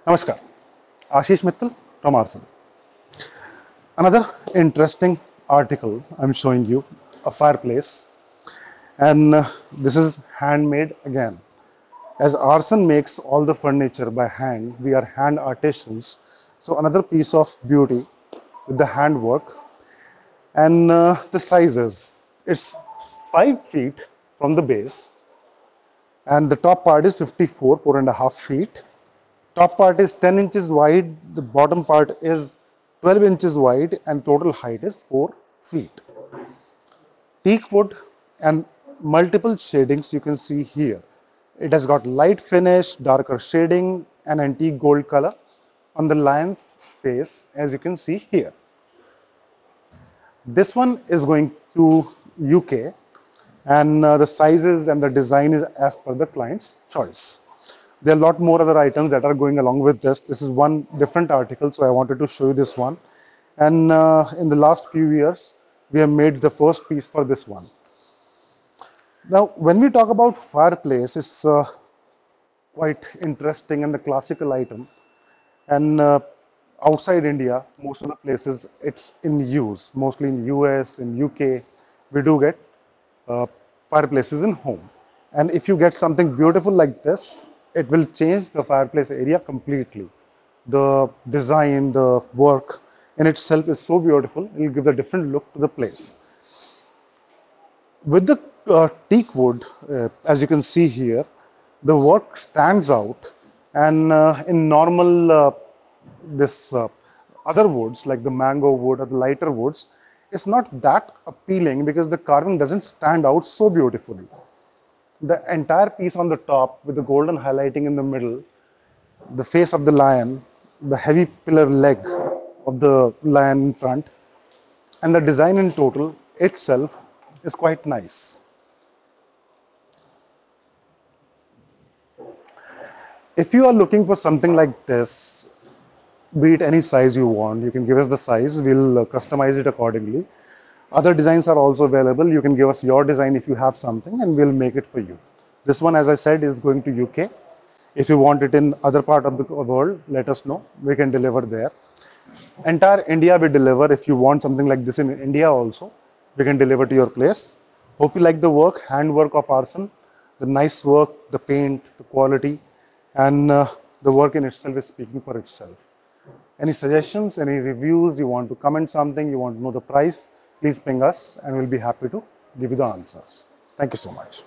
Namaskar, Ashish Mittal from Arson. Another interesting article I'm showing you, a fireplace, and this is handmade again. As Arson makes all the furniture by hand, we are hand artisans. So another piece of beauty with the handwork and the sizes. It's 5 feet from the base, and the top part is 54, 4.5 feet. Top part is 10 inches wide, the bottom part is 12 inches wide, and total height is 4 feet. Teak wood and multiple shadings you can see here. It has got light finish, darker shading, and antique gold color on the lion's face, as you can see here. This one is going to UK, and the sizes and the design is as per the client's choice. There are a lot more other items that are going along with this. This is one different article, so I wanted to show you this one. And in the last few years, we have made the first piece for this one. Now, when we talk about fireplace, it's quite interesting and the classical item. And outside India, most of the places it's in use, mostly in US, in UK, we do get fireplaces in home. And if you get something beautiful like this, it will change the fireplace area completely. The design, the work in itself is so beautiful, it will give a different look to the place. With the teak wood, as you can see here, the work stands out, and in normal this other woods like the mango wood or the lighter woods, it's not that appealing because the carving doesn't stand out so beautifully. The entire piece on the top with the golden highlighting in the middle, the face of the lion, the heavy pillar leg of the lion in front, and the design in total itself is quite nice. If you are looking for something like this, be it any size you want, you can give us the size, we'll customize it accordingly. Other designs are also available. You can give us your design if you have something, and we'll make it for you. This one, as I said, is going to UK. If you want it in other part of the world, let us know. We can deliver there. Entire India we deliver. If you want something like this in India also, we can deliver to your place. Hope you like the work, handwork of Arson, the nice work, the paint, the quality, and the work in itself is speaking for itself. Any suggestions, any reviews, you want to comment something, you want to know the price, please ping us and we'll be happy to give you the answers. Thank you so much.